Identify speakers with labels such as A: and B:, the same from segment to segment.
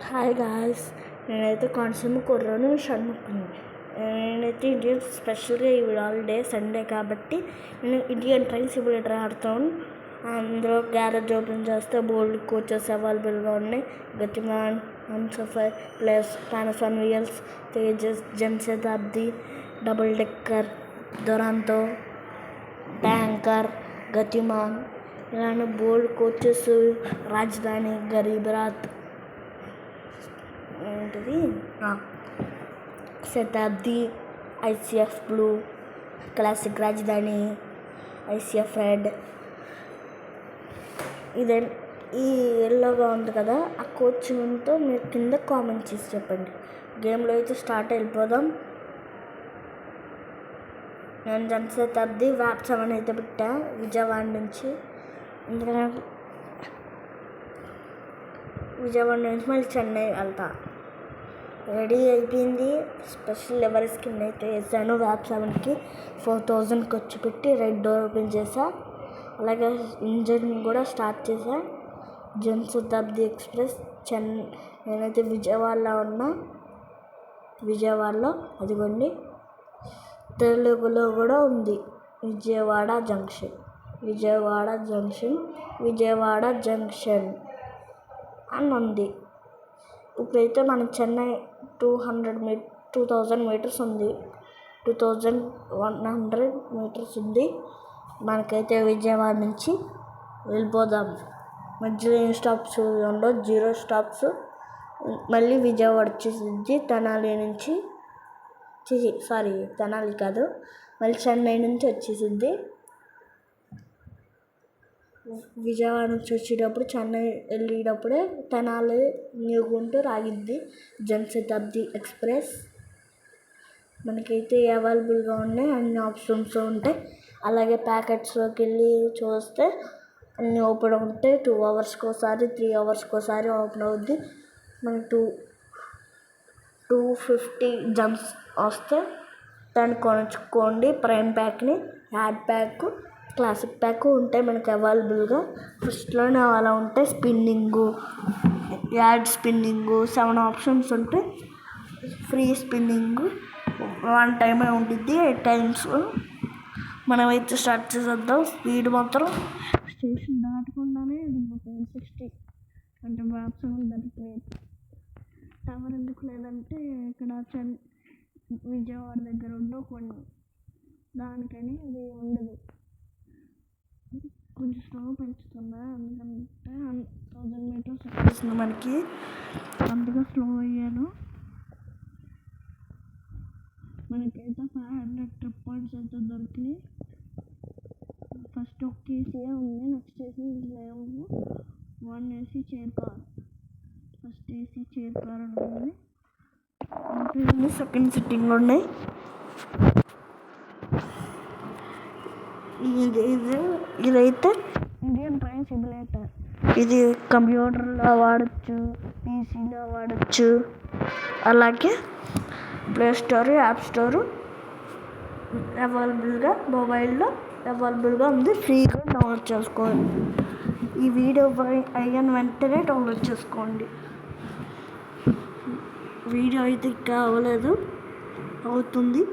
A: Hi guys, నేనైతే కోనసీమ కుర్రోని షణ్ముఖుని. నేనైతే Indian స్పెషల్గా ఈ హాలిడే సండే కాబట్టి నేను ఇండియన్ ట్రైన్ సిమ్యులేటర్ ఆడుతాను. అందులో గ్యారేజ్ ఓపెన్ చేస్తే బోల్డ్ కోచెస్ అవైలబుల్గా ఉన్నాయి. Gatimaan, Humsafar plus Panasonic wheels, Tejas, Janshatabdi, double decker, Duronto, tanker, Gatimaan ఇలాంటి బోల్డ్ కోచెస్, రాజధాని, గరీబ్ రాత్, ఏంటిది Shatabdi, ICF blue, classic Rajdhani, ICF red. ఇదే ఈ ఎల్లోగా ఉంది కదా, ఆ కోచ్ ఉంటే మీరు కింద కామెంట్ చేసి చెప్పండి. గేమ్లో అయితే స్టార్ట్ వెళ్ళిపోదాం. నేను జనశతాబ్ది వ్యాప్ 7 అయితే పెట్టా విజయవాడ నుంచి. ఎందుకంటే విజయవాడ నుంచి మళ్ళీ చెన్నై వెళ్తా. రెడీ అయిపోయింది. స్పెషల్ ఎవరి స్కిన్ అయితే వేసాను. వ్యాప్ 7కి 4000 ఖర్చు పెట్టి రెడ్ డోర్ ఓపెన్ చేసా. అలాగే ఇంజన్ కూడా స్టార్ట్ చేసా. జనశతాబ్ది ఎక్స్ప్రెస్ నేనైతే విజయవాడలో ఉన్నా. విజయవాడలో అదిగోండి, తెలుగులో కూడా ఉంది Vijayawada junction, Vijayawada junction, Vijayawada junction అని ఉంది. ఇప్పుడైతే మన చెన్నై 2000 మీటర్స్ ఉంది, 2100 మీటర్స్ ఉంది. మనకైతే విజయవాడ నుంచి వెళ్ళిపోదాం. మధ్యలో ఏం స్టాప్స్ ఉండవు, 0 స్టాప్స్. మళ్ళీ విజయవాడ వచ్చేసింది. తెనాలి నుంచి తెనాలి కాదు, మళ్ళీ చెన్నై నుంచి వచ్చేసింది. విజయవాడ నుంచి వచ్చేటప్పుడు చెన్నై వెళ్ళేటప్పుడే తెనాలి న్యూ గుంటూరు ఆగిద్ది జనశతాబ్ది ఎక్స్ప్రెస్. మనకైతే అవైలబుల్గా ఉన్నాయి, అన్ని ఆప్షన్స్ ఉంటాయి. అలాగే ప్యాకెట్స్లోకి వెళ్ళి చూస్తే అన్నీ ఓపెన్ ఉంటాయి. 2 అవర్స్కి ఒకసారి, 3 అవర్స్కి ఒకసారి ఓపెన్ అవుద్ది. మనకు 250 జంప్స్ వస్తే దాన్ని కొనుక్కోండి. ప్రైమ్ ప్యాక్ని, యాడ్ ప్యాక్, క్లాసిక్ ప్యాక్ ఉంటాయి మనకి అవైలబుల్గా. ఫస్ట్లోనే అలా ఉంటాయి. స్పిన్నింగు, యాడ్ స్పిన్నింగు 7 ఆప్షన్స్ ఉంటాయి. ఫ్రీ స్పిన్నింగు 1 టైమే ఉంటుంది, 8 టైమ్స్. మనమైతే స్టార్ట్ చేసేద్దాం. స్పీడ్ మాత్రం స్టేషన్ దాటకుండానే 60 అంటే వ్యాప్ 7 దాటిపోయి. టవర్ ఎందుకు లేదంటే ఇక్కడ విజయవాడ దగ్గర ఉండవు కొన్ని, దానికని అది ఉండదు. కొంచెం స్లో పెంచుతున్నా, ఎందుకంటే 1000 మీటర్స్ వచ్చేసింది మనకి, అందుకే స్లో అయ్యాను. మనకైతే 500 ట్రిప్ పాయింట్స్ అయితే దొరికినాయి. ఫస్ట్ ఒక ఏసీయే ఉంది, నెక్స్ట్ ఏసీ లేవు. 1 AC chair car, first AC chair car ఉంది. సెకండ్ సిట్టింగ్ ఉన్నాయి. ఇదైతే ఇండియన్ ట్రైన్ సిమ్యులేటర్. ఇది కంప్యూటర్లో వాడచ్చు, పీసీలో వాడచ్చు. అలాగే ప్లే స్టోర్, యాప్ స్టోరు అవైలబుల్గా మొబైల్లో అవైలబుల్గా ఉంది. ఫ్రీగా డౌన్లోడ్ చేసుకోండి. ఈ వీడియో అయిన వెంటనే డౌన్లోడ్ చేసుకోండి. వీడియో అయితే ఇంకా అవ్వలేదు, అవుతుంది.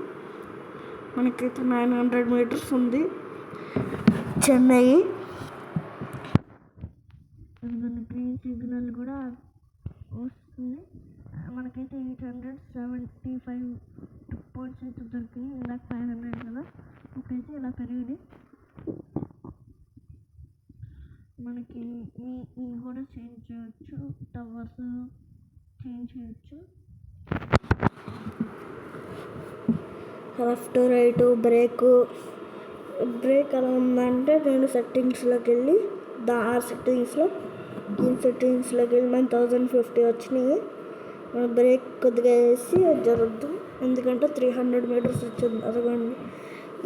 A: మనకైతే 900 మీటర్స్ ఉంది చెన్నై. గ్రీన్ సిగ్నల్ కూడా వస్తుంది. మనకైతే 875 పాయింట్స్ అయితే దొరికినాయి. ఇలా 500 కదా, ఒకైతే ఇలా పెరిగింది. మనకి ఈ కూడా చేంజ్ చేయొచ్చు, టవర్స్ చేంజ్ చేయొచ్చు. లెఫ్ట్ రైట్ బ్రేక్ ఎలా ఉందంటే, నేను సెట్టింగ్స్లోకి వెళ్ళి సెట్టింగ్స్లోకి వెళ్ళి మన 1050 వచ్చినాయి. మన బ్రేక్ కొద్దిగా వేసి జరగద్దు, ఎందుకంటే 300 మీటర్స్ వచ్చింది. అదిగోండి,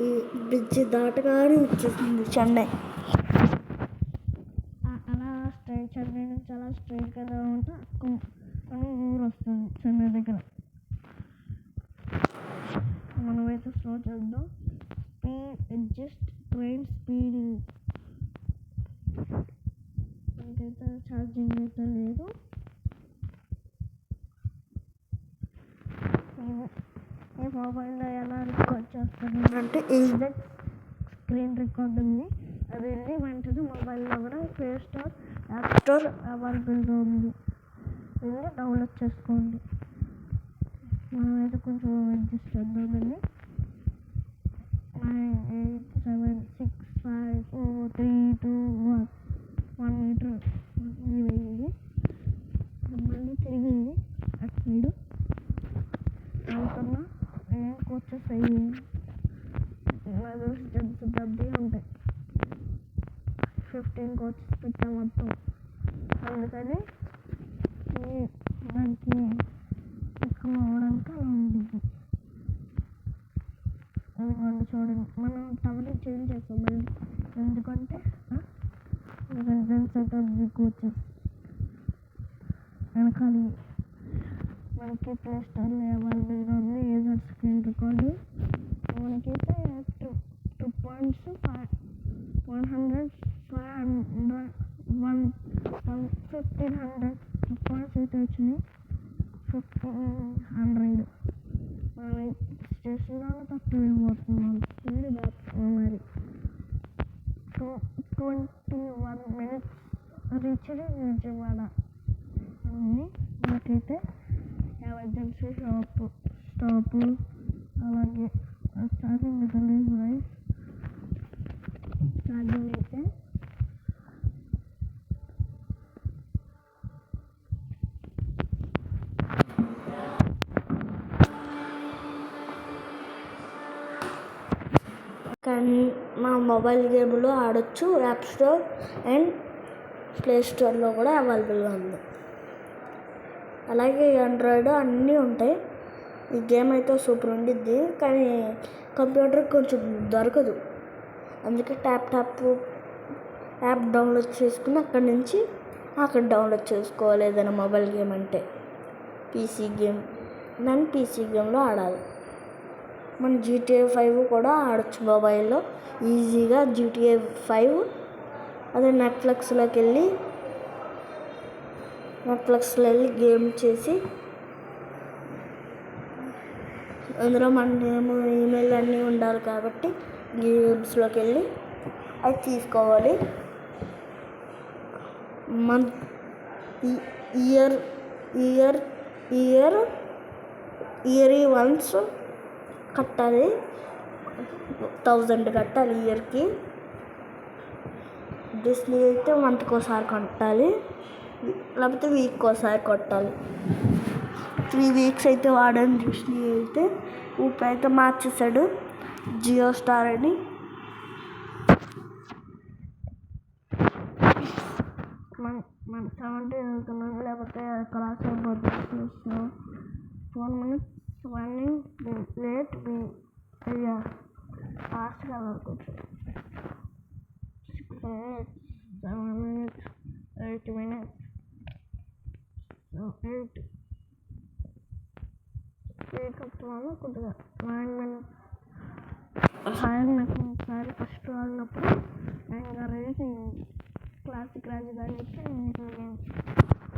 A: ఈ బ్రిడ్జి దాటగానే వచ్చేసింది చెన్నై. అలా చెన్నై నుంచి అలా స్ట్రైట్గా ఉంటే ఊరు వస్తుంది చెన్నై దగ్గర. మనమైతే స్లో చేద్దాం. Speed adjust, train speeding. మనకైతే ఛార్జింగ్ అయితే లేదు. ఈ మొబైల్లో ఎలా రికార్డ్ చేస్తానంటే ఈజెడ్ స్క్రీన్ రికార్డ్ ఉంది. అది వెళ్ళి వెంటనే మొబైల్లో కూడా ప్లే స్టోర్, యాప్ స్టోర్ అవైలబుల్గా ఉంది. వెళ్ళి డౌన్లోడ్ చేసుకోండి. మనమైతే కొంచెం అడ్జస్ట్ చేద్దామండి. 9, 8, 7, 6, 5, 4, 3, 2, 1 మీటర్ వేయండి. మళ్ళీ తిరిగింది అటు సైడు అనుకున్నా ఏం కోచెస్ అయ్యింది. డబ్బే ఉంటాయి. 15 కోచెస్ పెట్టాం మొత్తం. అందుకని దానికి ఎక్కువ అవ్వడానికి అలా ఉంటుంది. అది చూడండి, మనం టవర్ చేంజ్ చేస్తాం మళ్ళీ. ఎందుకంటే కోచెస్ వెనకాలి మనకి ప్లే స్టోర్లో అవైలబుల్గా ఉంది. ఈజెడ్ స్క్రీన్ రికార్డు మనకైతే 2 పాయింట్స్ 100, 500, 1500 పాయింట్స్ అయితే వచ్చినాయి. 1500 మనం స్టేషన్లో తక్కువ పోతున్నాం. స్పీడ్ మరి 21 minutes రీచ్ విజయవాడ అన్నీ. మనకైతే ఎమర్జెన్సీ స్టాపు అలాగే స్టార్టింగ్ తెలియదు రైస్. స్టార్టింగ్ అయితే కానీ మా మొబైల్ గేమ్లో ఆడొచ్చు. యాప్ స్టోర్ అండ్ ప్లే స్టోర్లో కూడా అవైలబుల్గా ఉంది. అలాగే ఆండ్రాయిడ్ అన్నీ ఉంటాయి. ఈ గేమ్ అయితే సూపర్ ఉండిద్ది, కానీ కంప్యూటర్ కొంచెం దొరకదు. అందుకే ట్యాప్ యాప్ డౌన్లోడ్ చేసుకుని అక్కడ డౌన్లోడ్ చేసుకోవాలి. ఏదైనా మొబైల్ గేమ్ అంటే పీసీ గేమ్లో ఆడాలి. మన GTA 5 కూడా ఆడొచ్చు మొబైల్లో ఈజీగా. GTA 5 అదే నెట్ఫ్లిక్స్లోకి వెళ్ళి గేమ్ చేసి అందులో మన నేమ్, ఈమెయిల్ అన్నీ ఉండాలి కాబట్టి గేమ్స్లోకి వెళ్ళి అది తీసుకోవాలి. ఇయర్లీ వన్స్ కట్టాలి. 1000 కట్టాలి ఇయర్కి. డిస్నీ అయితే మంత్కి ఒకసారి కట్టాలి, లేకపోతే వీక్కి ఒకసారి కట్టాలి. 3 వీక్స్ అయితే వాడాను డిస్నీ అయితే. ఇప్పుడైతే మార్చేశాడు జియో స్టార్ అని. మన 17 వెళ్తున్నాను, లేకపోతే క్లాస్ అయిపోతుంది. 4 minutes రన్నింగ్ లేట్ అయ్యా ఫాస్ట్గా వరకు 6 minutes, 7 minutes, 8 minutes, 8 వస్తున్నాను కొద్దిగా 9 minutes. నాకు ఒకసారి ఫస్ట్ ఆడినప్పుడు ఇంకా రేసింగ్ క్లాసిక్ రాజధాని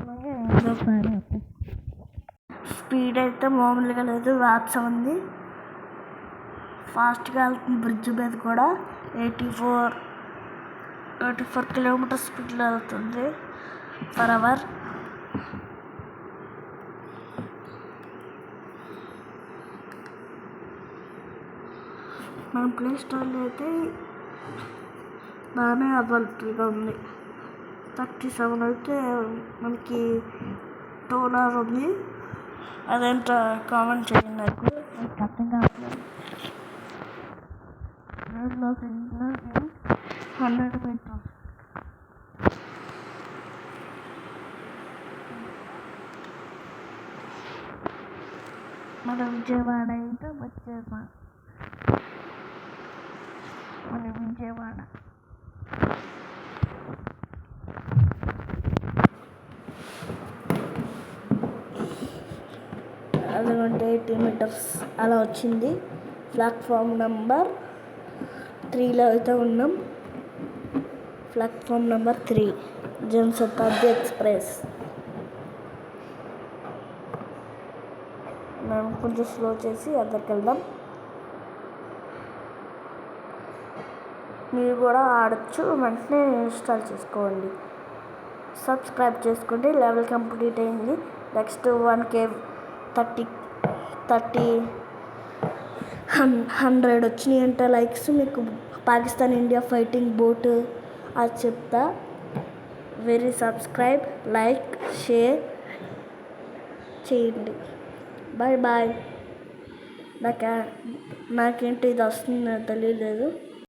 A: అలాగే ఇంకోసారి స్పీడ్ అయితే మామూలుగా లేదు. వ్యాప్స్ ఉంది, ఫాస్ట్గా వెళ్తుంది. బ్రిడ్జ్ మీద కూడా 84 కిలోమీటర్ స్పీడ్లో వెళ్తుంది per hour. మన ప్లే స్టోర్లో అయితే బాగానే అవైలబుల్గా ఉంది. 37 అయితే మనకి $2 ఉంది. అదేంటో కామెంట్ చేయండి, నాకు అర్థం కావట్లేదు. 100 పెట్టాం. మన విజయవాడ అయితే వచ్చేసాం. మన విజయవాడ అదొకంటే 80 meters అలా వచ్చింది. ప్లాట్ఫామ్ నెంబర్ 3లో అయితే ఉన్నాం. Platform number 3 Janshatabdi express. మనం కొంచెం స్లో చేసి అందరికి వెళ్దాం. మీరు కూడా ఆడచ్చు. వెంటనే ఇన్స్టాల్ చేసుకోండి, సబ్స్క్రైబ్ చేసుకోండి. లెవెల్ కంప్లీట్ అయింది. నెక్స్ట్ 1K 100 వచ్చినాయి అంటే లైక్స్ మీకు పాకిస్తాన్ ఇండియా ఫైటింగ్ బోట్ అది చెప్తా. వెరీ సబ్స్క్రైబ్, లైక్, షేర్ చేయండి. Bye bye. నాకేంటి ఇది వస్తుందో తెలియలేదు.